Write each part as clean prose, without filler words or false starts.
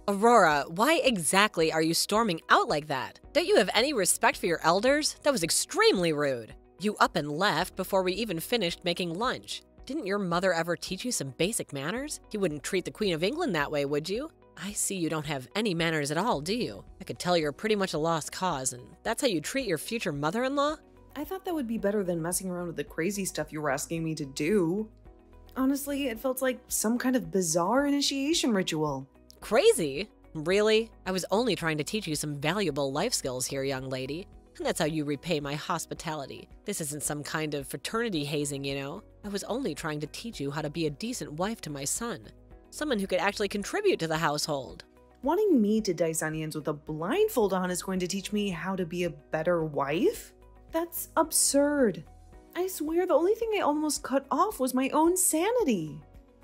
Aurora, why exactly are you storming out like that? Don't you have any respect for your elders? That was extremely rude. You up and left before we even finished making lunch. Didn't your mother ever teach you some basic manners? You wouldn't treat the Queen of England that way, would you? I see you don't have any manners at all, do you? I could tell you're pretty much a lost cause, and that's how you treat your future mother-in-law? I thought that would be better than messing around with the crazy stuff you were asking me to do. Honestly, it felt like some kind of bizarre initiation ritual. Crazy? Really? I was only trying to teach you some valuable life skills here, young lady. And that's how you repay my hospitality. This isn't some kind of fraternity hazing, you know? I was only trying to teach you how to be a decent wife to my son. Someone who could actually contribute to the household. Wanting me to dice onions with a blindfold on is going to teach me how to be a better wife? That's absurd. I swear the only thing I almost cut off was my own sanity.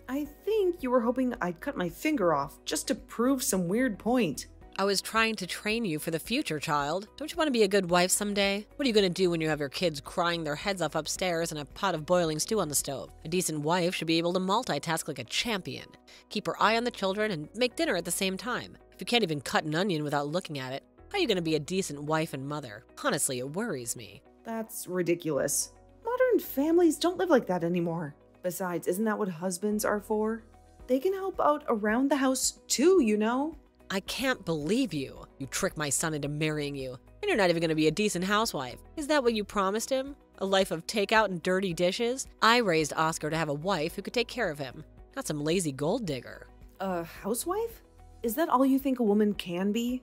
I think you were hoping I'd cut my finger off just to prove some weird point. I was trying to train you for the future, child. Don't you want to be a good wife someday? What are you going to do when you have your kids crying their heads off upstairs and a pot of boiling stew on the stove? A decent wife should be able to multitask like a champion. Keep her eye on the children and make dinner at the same time. If you can't even cut an onion without looking at it, how are you going to be a decent wife and mother? Honestly, it worries me. That's ridiculous. Modern families don't live like that anymore. Besides, isn't that what husbands are for? They can help out around the house too, you know? I can't believe you. You tricked my son into marrying you, and you're not even going to be a decent housewife. Is that what you promised him? A life of takeout and dirty dishes? I raised Oscar to have a wife who could take care of him, not some lazy gold digger. A housewife? Is that all you think a woman can be?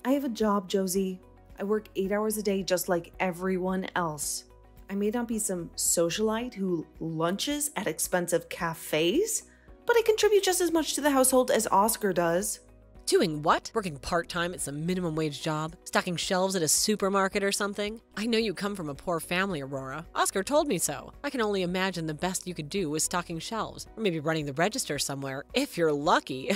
I have a job, Josie. I work 8 hours a day just like everyone else. I may not be some socialite who lunches at expensive cafes, but I contribute just as much to the household as Oscar does. Doing what? Working part-time at some minimum wage job? Stocking shelves at a supermarket or something? I know you come from a poor family, Aurora. Oscar told me so. I can only imagine the best you could do was stocking shelves, or maybe running the register somewhere, if you're lucky.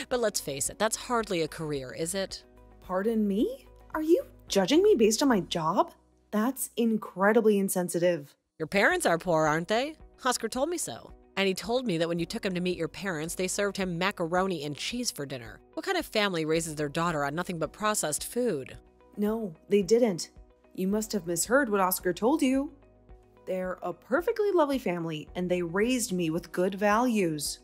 But let's face it, that's hardly a career, is it? Pardon me? Are you judging me based on my job? That's incredibly insensitive. Your parents are poor, aren't they? Oscar told me so. And he told me that when you took him to meet your parents, they served him macaroni and cheese for dinner. What kind of family raises their daughter on nothing but processed food? No, they didn't. You must have misheard what Oscar told you. They're a perfectly lovely family, and they raised me with good values.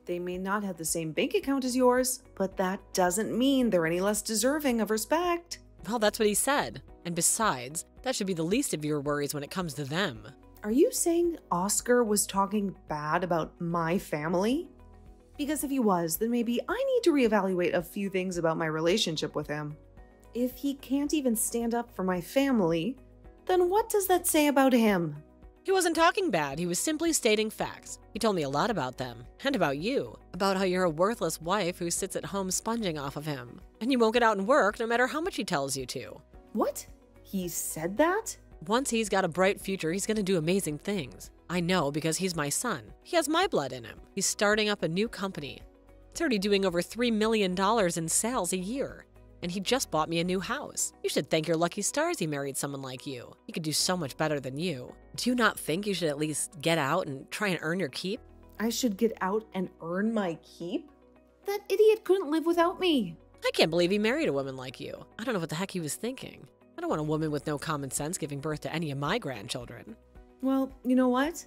They may not have the same bank account as yours, but that doesn't mean they're any less deserving of respect. Well, that's what he said. And besides, that should be the least of your worries when it comes to them. Are you saying Oscar was talking bad about my family? Because if he was, then maybe I need to reevaluate a few things about my relationship with him. If he can't even stand up for my family, then what does that say about him? He wasn't talking bad, he was simply stating facts. He told me a lot about them, and about you. About how you're a worthless wife who sits at home sponging off of him. And you won't get out and work no matter how much he tells you to. What? He said that? Once he's got a bright future, he's gonna do amazing things. I know because he's my son. He has my blood in him. He's starting up a new company. It's already doing over $3 million in sales a year. And he just bought me a new house. You should thank your lucky stars he married someone like you. He could do so much better than you. Do you not think you should at least get out and try and earn your keep? I should get out and earn my keep? That idiot couldn't live without me. I can't believe he married a woman like you. I don't know what the heck he was thinking. I don't want a woman with no common sense giving birth to any of my grandchildren. Well, you know what?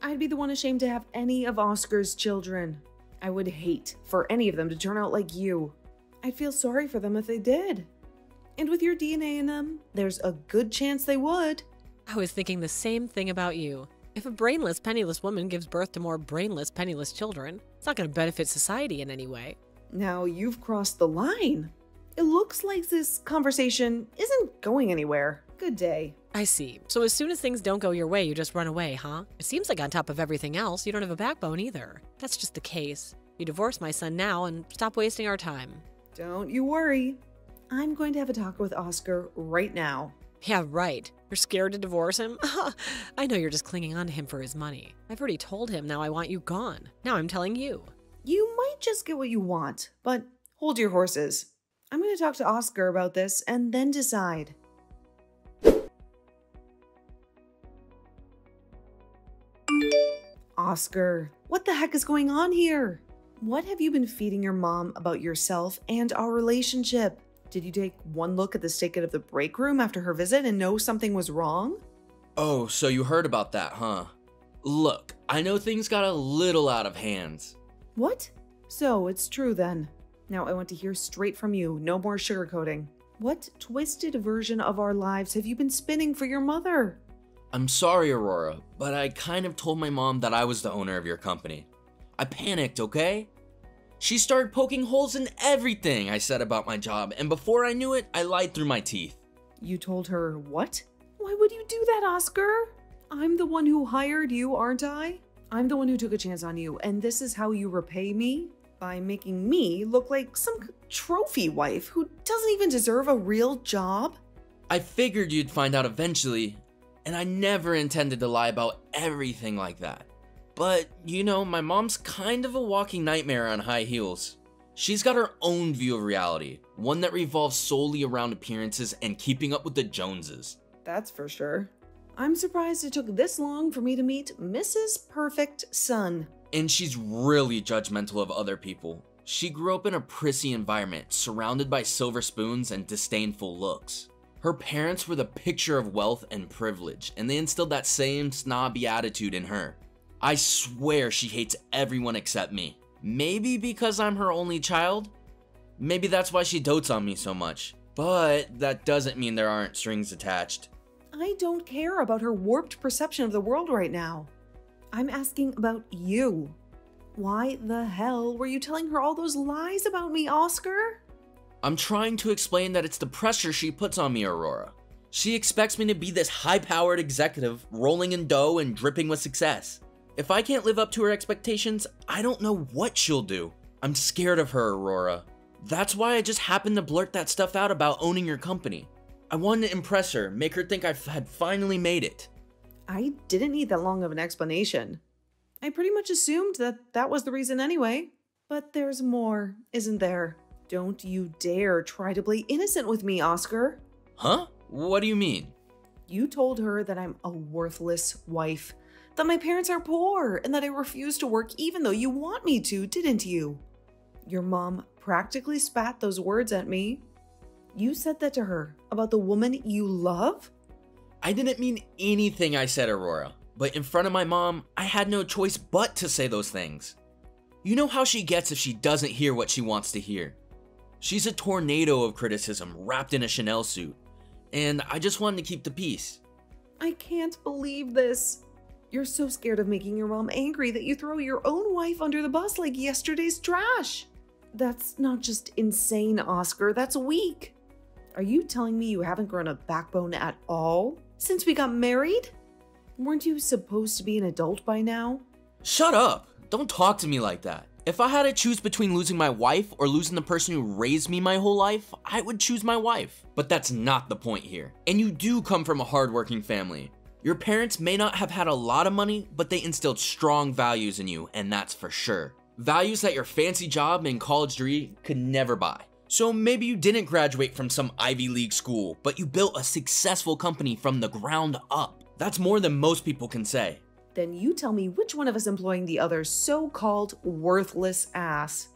I'd be the one ashamed to have any of Oscar's children. I would hate for any of them to turn out like you. I'd feel sorry for them if they did. And with your DNA in them, there's a good chance they would. I was thinking the same thing about you. If a brainless, penniless woman gives birth to more brainless, penniless children, it's not going to benefit society in any way. Now you've crossed the line. It looks like this conversation isn't going anywhere. Good day. I see. So as soon as things don't go your way, you just run away, huh? It seems like on top of everything else, you don't have a backbone either. That's just the case. You divorce my son now and stop wasting our time. Don't you worry. I'm going to have a talk with Oscar right now. Yeah, right. You're scared to divorce him? I know you're just clinging on to him for his money. I've already told him now I want you gone. Now I'm telling you. You might just get what you want, but hold your horses. I'm going to talk to Oscar about this and then decide. Oscar, what the heck is going on here? What have you been feeding your mom about yourself and our relationship? Did you take one look at the state of the break room after her visit and know something was wrong? Oh, so you heard about that, huh? Look, I know things got a little out of hand. What? So it's true then. Now I want to hear straight from you, no more sugarcoating. What twisted version of our lives have you been spinning for your mother? I'm sorry, Aurora, but I kind of told my mom that I was the owner of your company. I panicked, okay? She started poking holes in everything I said about my job, and before I knew it, I lied through my teeth. You told her what? Why would you do that, Oscar? I'm the one who hired you, aren't I? I'm the one who took a chance on you, and this is how you repay me? By making me look like some trophy wife who doesn't even deserve a real job? I figured you'd find out eventually, and I never intended to lie about everything like that. But, you know, my mom's kind of a walking nightmare on high heels. She's got her own view of reality, one that revolves solely around appearances and keeping up with the Joneses. That's for sure. I'm surprised it took this long for me to meet Mrs. Perfect Son. And she's really judgmental of other people. She grew up in a prissy environment, surrounded by silver spoons and disdainful looks. Her parents were the picture of wealth and privilege, and they instilled that same snobby attitude in her. I swear she hates everyone except me. Maybe because I'm her only child? Maybe that's why she dotes on me so much. But that doesn't mean there aren't strings attached. I don't care about her warped perception of the world right now. I'm asking about you. Why the hell were you telling her all those lies about me, Oscar? I'm trying to explain that it's the pressure she puts on me, Aurora. She expects me to be this high-powered executive, rolling in dough and dripping with success. If I can't live up to her expectations, I don't know what she'll do. I'm scared of her, Aurora. That's why I just happened to blurt that stuff out about owning your company. I wanted to impress her, make her think I had finally made it. I didn't need that long of an explanation. I pretty much assumed that was the reason anyway. But there's more, isn't there? Don't you dare try to play innocent with me, Oscar. Huh? What do you mean? You told her that I'm a worthless wife, that my parents are poor, and that I refuse to work even though you want me to, didn't you? Your mom practically spat those words at me. You said that to her about the woman you love? I didn't mean anything I said, Aurora, but in front of my mom, I had no choice but to say those things. You know how she gets if she doesn't hear what she wants to hear. She's a tornado of criticism wrapped in a Chanel suit, and I just wanted to keep the peace. I can't believe this. You're so scared of making your mom angry that you throw your own wife under the bus like yesterday's trash. That's not just insane, Oscar, that's weak. Are you telling me you haven't grown a backbone at all since we got married? Weren't you supposed to be an adult by now? Shut up! Don't talk to me like that. If I had to choose between losing my wife or losing the person who raised me my whole life, I would choose my wife. But that's not the point here. And you do come from a hardworking family. Your parents may not have had a lot of money, but they instilled strong values in you, and that's for sure. Values that your fancy job and college degree could never buy. So maybe you didn't graduate from some Ivy League school, but you built a successful company from the ground up. That's more than most people can say. Then you tell me which one of us employing the other's so-called worthless ass.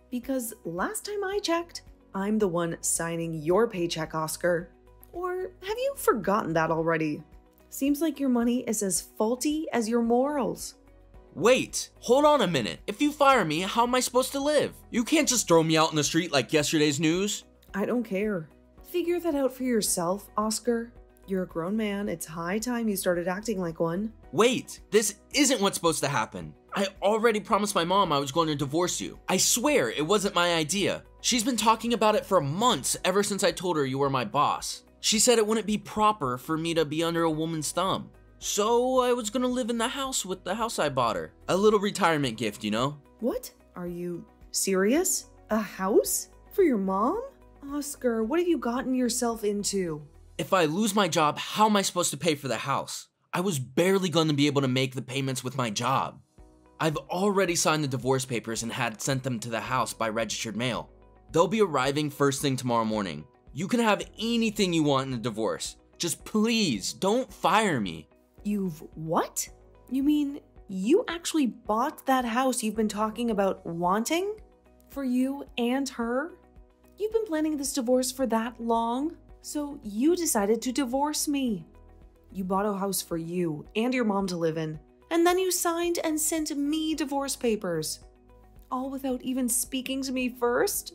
Because last time I checked, I'm the one signing your paycheck, Oscar. Or have you forgotten that already? Seems like your money is as faulty as your morals. Wait, hold on a minute. If you fire me, how am I supposed to live? You can't just throw me out in the street like yesterday's news. I don't care. Figure that out for yourself, Oscar. You're a grown man. It's high time you started acting like one. Wait, this isn't what's supposed to happen. I already promised my mom I was going to divorce you. I swear it wasn't my idea. She's been talking about it for months ever since I told her you were my boss. She said it wouldn't be proper for me to be under a woman's thumb. So I was gonna live in the house with the house I bought her. A little retirement gift, you know? What? Are you serious? A house? For your mom? Oscar, what have you gotten yourself into? If I lose my job, how am I supposed to pay for the house? I was barely gonna be able to make the payments with my job. I've already signed the divorce papers and had sent them to the house by registered mail. They'll be arriving first thing tomorrow morning. You can have anything you want in a divorce. Just please, don't fire me. You've what? You mean You actually bought that house you've been talking about wanting? For you and her? You've been planning this divorce for that long? So you decided to divorce me. You bought a house for you and your mom to live in, and then you signed and sent me divorce papers. All without even speaking to me first?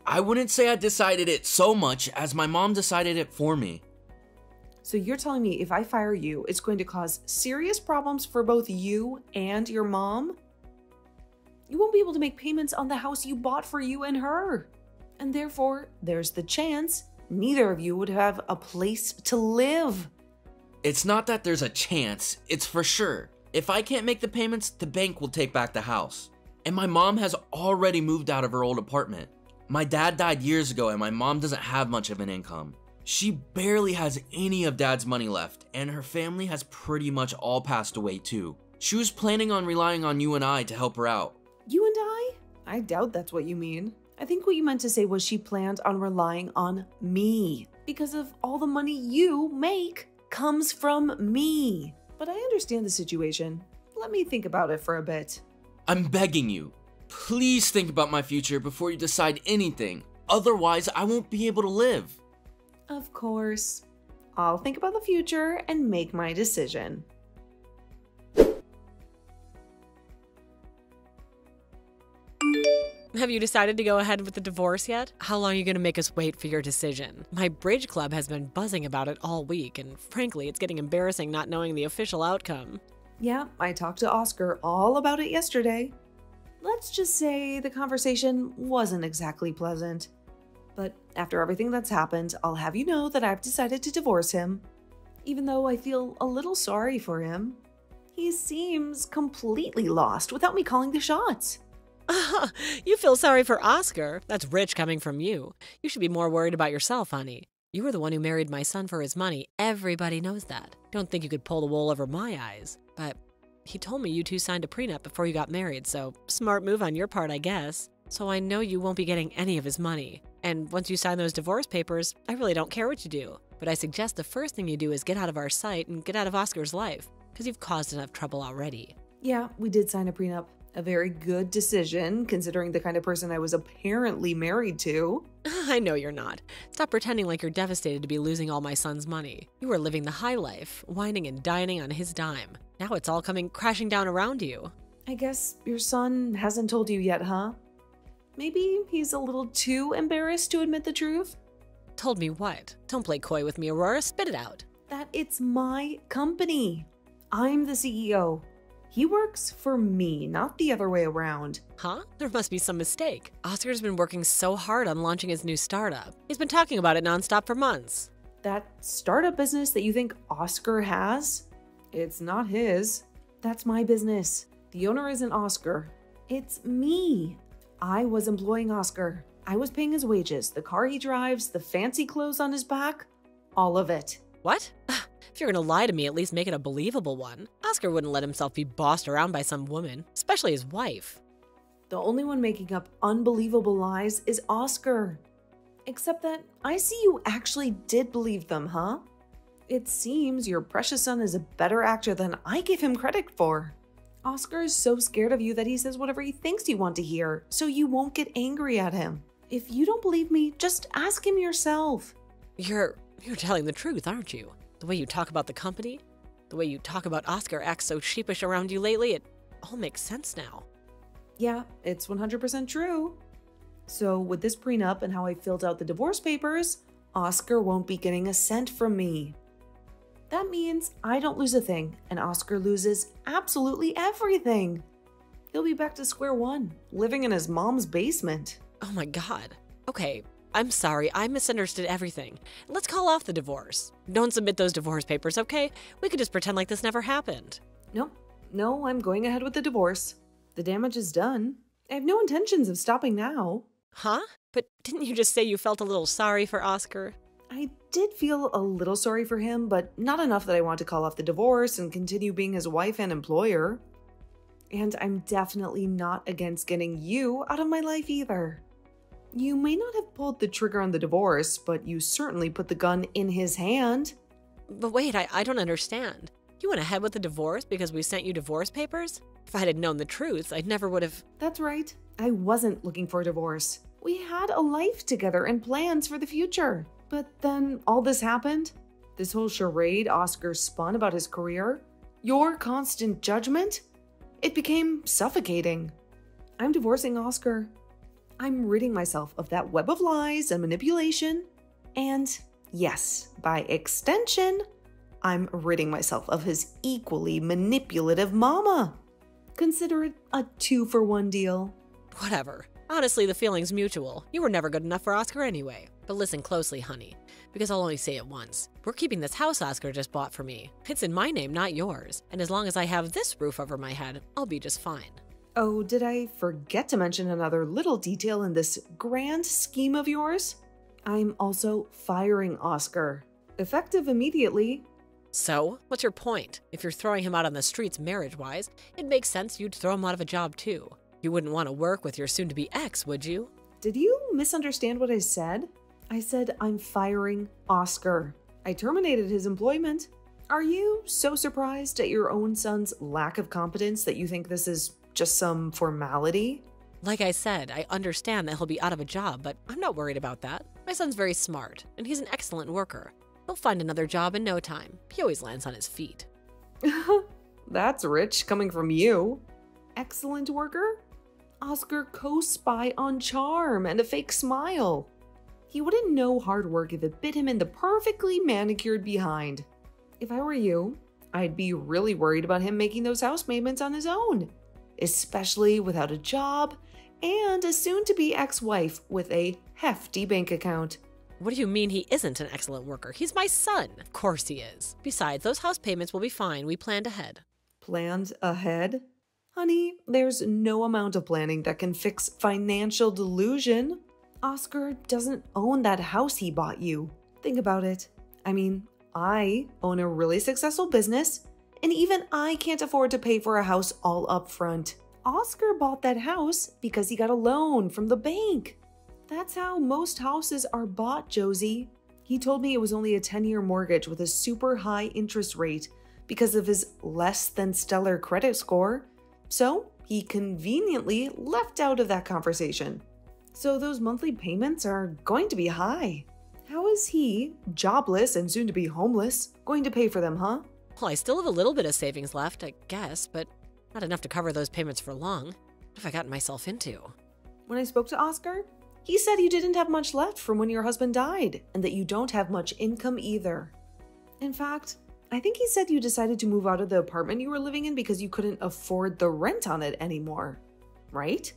I wouldn't say I decided it so much as my mom decided it for me. So you're telling me if I fire you, it's going to cause serious problems for both you and your mom? You won't be able to make payments on the house you bought for you and her. And therefore, there's the chance neither of you would have a place to live. It's not that there's a chance, it's for sure. If I can't make the payments, the bank will take back the house. And my mom has already moved out of her old apartment. My dad died years ago and my mom doesn't have much of an income. She barely has any of Dad's money left, and her family has pretty much all passed away too. She was planning on relying on you and I to help her out. You and I? I doubt that's what you mean. I think what you meant to say was she planned on relying on me because of all the money you make comes from me. But I understand the situation. Let me think about it for a bit. I'm begging you, please think about my future before you decide anything. Otherwise, I won't be able to live. Of course. I'll think about the future and make my decision. Have you decided to go ahead with the divorce yet? How long are you going to make us wait for your decision? My bridge club has been buzzing about it all week, and frankly, it's getting embarrassing not knowing the official outcome. Yeah, I talked to Oscar all about it yesterday. Let's just say the conversation wasn't exactly pleasant. But after everything that's happened, I'll have you know that I've decided to divorce him. Even though I feel a little sorry for him. He seems completely lost without me calling the shots. You feel sorry for Oscar? That's rich coming from you. You should be more worried about yourself, honey. You were the one who married my son for his money. Everybody knows that. Don't think you could pull the wool over my eyes. But he told me you two signed a prenup before you got married, so smart move on your part, I guess. So I know you won't be getting any of his money. And once you sign those divorce papers, I really don't care what you do. But I suggest the first thing you do is get out of our sight and get out of Oscar's life, because you've caused enough trouble already. Yeah, we did sign a prenup. A very good decision, considering the kind of person I was apparently married to. I know you're not. Stop pretending like you're devastated to be losing all my son's money. You were living the high life, whining and dining on his dime. Now it's all coming crashing down around you. I guess your son hasn't told you yet, huh? Maybe he's a little too embarrassed to admit the truth? Told me what? Don't play coy with me, Aurora. Spit it out. That it's my company. I'm the CEO. He works for me, not the other way around. Huh? There must be some mistake. Oscar's been working so hard on launching his new startup. He's been talking about it nonstop for months. That startup business that you think Oscar has? It's not his. That's my business. The owner isn't Oscar. It's me. I was employing Oscar. I was paying his wages, the car he drives, the fancy clothes on his back, all of it. What? If you're gonna lie to me, at least make it a believable one. Oscar wouldn't let himself be bossed around by some woman, especially his wife. The only one making up unbelievable lies is Oscar. Except that I see you actually did believe them, huh? It seems your precious son is a better actor than I give him credit for. Oscar is so scared of you that he says whatever he thinks you want to hear, so you won't get angry at him. If you don't believe me, just ask him yourself. You're telling the truth, aren't you? The way you talk about the company, the way you talk about Oscar acts so sheepish around you lately, it all makes sense now. Yeah, it's 100% true. So with this prenup and how I filled out the divorce papers, Oscar won't be getting a cent from me. That means I don't lose a thing, and Oscar loses absolutely everything. He'll be back to square one, living in his mom's basement. Oh my God. Okay, I'm sorry, I misunderstood everything. Let's call off the divorce. Don't submit those divorce papers, okay? We could just pretend like this never happened. No, I'm going ahead with the divorce. The damage is done. I have no intentions of stopping now. Huh? But didn't you just say you felt a little sorry for Oscar? I did feel a little sorry for him, but not enough that I want to call off the divorce and continue being his wife and employer. And I'm definitely not against getting you out of my life either. You may not have pulled the trigger on the divorce, but you certainly put the gun in his hand. But wait, I don't understand. You went ahead with the divorce because we sent you divorce papers? If I had known the truth, I never would have. That's right. I wasn't looking for a divorce. We had a life together and plans for the future. But then all this happened. This whole charade Oscar spun about his career. Your constant judgment. It became suffocating. I'm divorcing Oscar. I'm ridding myself of that web of lies and manipulation. And yes, by extension, I'm ridding myself of his equally manipulative mama. Consider it a 2-for-1 deal. Whatever. Honestly, the feeling's mutual. You were never good enough for Oscar anyway. But listen closely, honey, because I'll only say it once. We're keeping this house Oscar just bought for me. It's in my name, not yours. And as long as I have this roof over my head, I'll be just fine. Oh, did I forget to mention another little detail in this grand scheme of yours? I'm also firing Oscar. Effective immediately. So, what's your point? If you're throwing him out on the streets marriage-wise, it makes sense you'd throw him out of a job too. You wouldn't want to work with your soon-to-be ex, would you? Did you misunderstand what I said? I said I'm firing Oscar. I terminated his employment. Are you so surprised at your own son's lack of competence that you think this is just some formality? Like I said, I understand that he'll be out of a job, but I'm not worried about that. My son's very smart, and he's an excellent worker. He'll find another job in no time. He always lands on his feet. That's rich coming from you. Excellent worker? Oscar co-spy on charm and a fake smile. He wouldn't know hard work if it bit him in the perfectly manicured behind. If I were you, I'd be really worried about him making those house payments on his own, especially without a job and a soon-to-be ex-wife with a hefty bank account. What do you mean he isn't an excellent worker? He's my son. Of course he is. Besides, those house payments will be fine. We planned ahead. Planned ahead? Honey, there's no amount of planning that can fix financial delusion. Oscar doesn't own that house he bought you. Think about it. I mean, I own a really successful business, and even I can't afford to pay for a house all up front. Oscar bought that house because he got a loan from the bank. That's how most houses are bought, Josie. He told me it was only a 10-year mortgage with a super high interest rate because of his less than stellar credit score. So he conveniently left out of that conversation. So those monthly payments are going to be high. How is he, jobless and soon to be homeless, going to pay for them, huh? Well, I still have a little bit of savings left, I guess, but not enough to cover those payments for long. What have I gotten myself into? When I spoke to Oscar, he said you didn't have much left from when your husband died, and that you don't have much income either. In fact, I think he said you decided to move out of the apartment you were living in because you couldn't afford the rent on it anymore, right?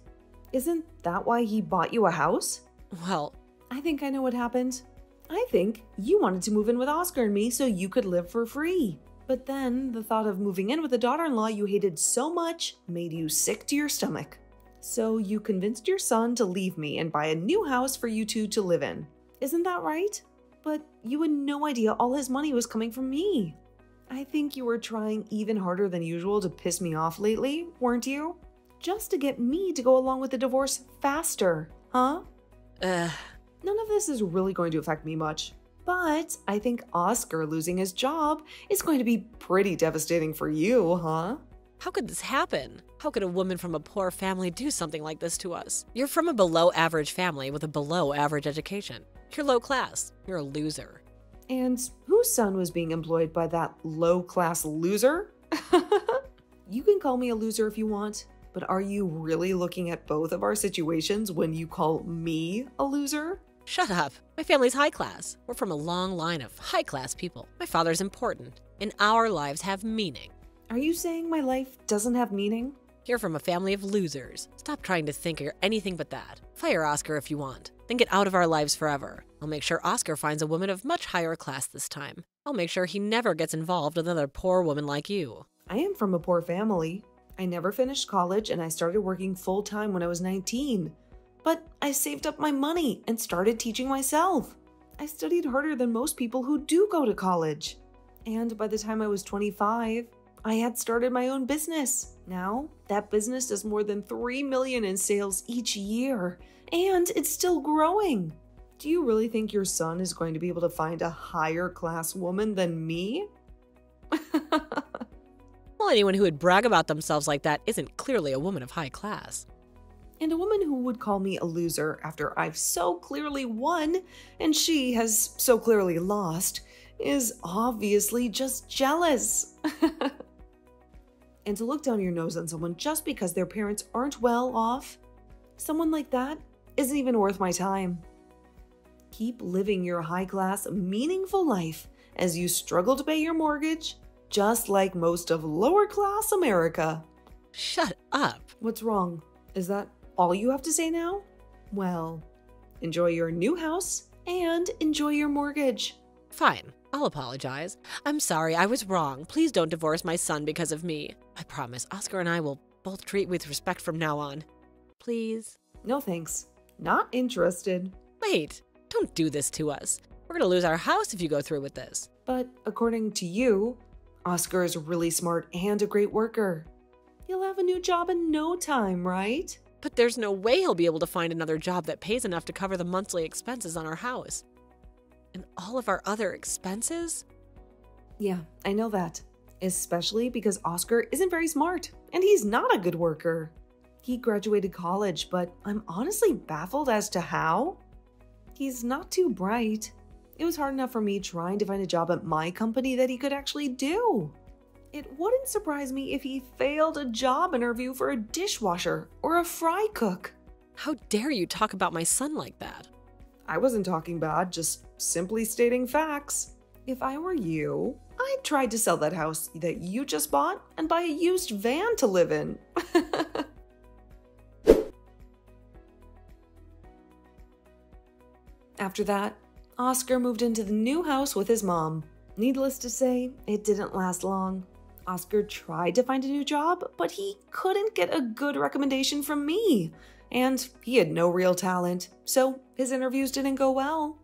Isn't that why he bought you a house? Well, I think I know what happened. I think you wanted to move in with Oscar and me so you could live for free. But then the thought of moving in with a daughter-in-law you hated so much made you sick to your stomach. So you convinced your son to leave me and buy a new house for you two to live in. Isn't that right? But you had no idea all his money was coming from me. I think you were trying even harder than usual to piss me off lately, weren't you? Just to get me to go along with the divorce faster, huh? None of this is really going to affect me much. But I think Oscar losing his job is going to be pretty devastating for you, huh? How could this happen? How could a woman from a poor family do something like this to us? You're from a below-average family with a below-average education. You're low class. You're a loser. And whose son was being employed by that low-class loser? You can call me a loser if you want, but are you really looking at both of our situations when you call me a loser? Shut up. My family's high class. We're from a long line of high-class people. My father's important, and our lives have meaning. Are you saying my life doesn't have meaning? You're from a family of losers. Stop trying to think you're anything but that. Fire Oscar if you want. Then get out of our lives forever. I'll make sure Oscar finds a woman of much higher class this time. I'll make sure he never gets involved with another poor woman like you. I am from a poor family. I never finished college and I started working full-time when I was 19. But I saved up my money and started teaching myself. I studied harder than most people who do go to college. And by the time I was 25, I had started my own business. Now, that business does more than $3 million in sales each year, and it's still growing. Do you really think your son is going to be able to find a higher class woman than me? Well, anyone who would brag about themselves like that isn't clearly a woman of high class. And a woman who would call me a loser after I've so clearly won and she has so clearly lost is obviously just jealous. And to look down your nose on someone just because their parents aren't well off, someone like that isn't even worth my time. Keep living your high-class, meaningful life as you struggle to pay your mortgage, just like most of lower-class America. Shut up. What's wrong? Is that all you have to say now? Well, enjoy your new house and enjoy your mortgage. Fine, I'll apologize. I'm sorry, I was wrong. Please don't divorce my son because of me. I promise Oscar and I will both treat with respect from now on. Please? No thanks. Not interested. Wait, don't do this to us. We're gonna lose our house if you go through with this. But according to you, Oscar is really smart and a great worker. He'll have a new job in no time, right? But there's no way he'll be able to find another job that pays enough to cover the monthly expenses on our house. And all of our other expenses? Yeah, I know that. Especially because Oscar isn't very smart, and he's not a good worker. He graduated college, but I'm honestly baffled as to how. He's not too bright. It was hard enough for me trying to find a job at my company that he could actually do. It wouldn't surprise me if he failed a job interview for a dishwasher or a fry cook. How dare you talk about my son like that? I wasn't talking bad, just simply stating facts. If I were you, I'd try to sell that house that you just bought and buy a used van to live in. After that, Oscar moved into the new house with his mom. Needless to say, it didn't last long. Oscar tried to find a new job, but he couldn't get a good recommendation from me. And he had no real talent, so his interviews didn't go well.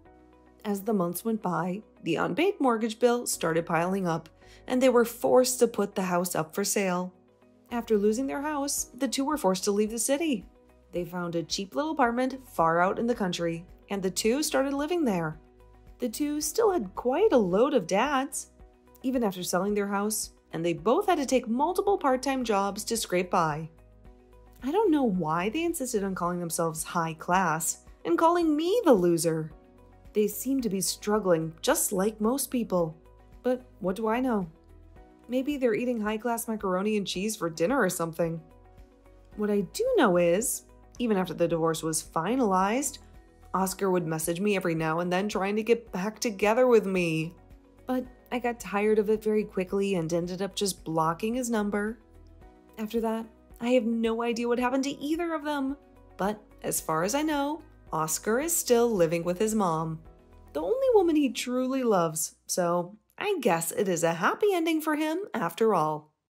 As the months went by, the unpaid mortgage bill started piling up, and they were forced to put the house up for sale. After losing their house, the two were forced to leave the city. They found a cheap little apartment far out in the country, and the two started living there. The two still had quite a load of dads, even after selling their house, and they both had to take multiple part-time jobs to scrape by. I don't know why they insisted on calling themselves high class and calling me the loser. They seem to be struggling just like most people. But what do I know? Maybe they're eating high-class macaroni and cheese for dinner or something. What I do know is, even after the divorce was finalized, Oscar would message me every now and then trying to get back together with me. But I got tired of it very quickly and ended up just blocking his number. After that, I have no idea what happened to either of them. But as far as I know, Oscar is still living with his mom, the only woman he truly loves, so I guess it is a happy ending for him after all.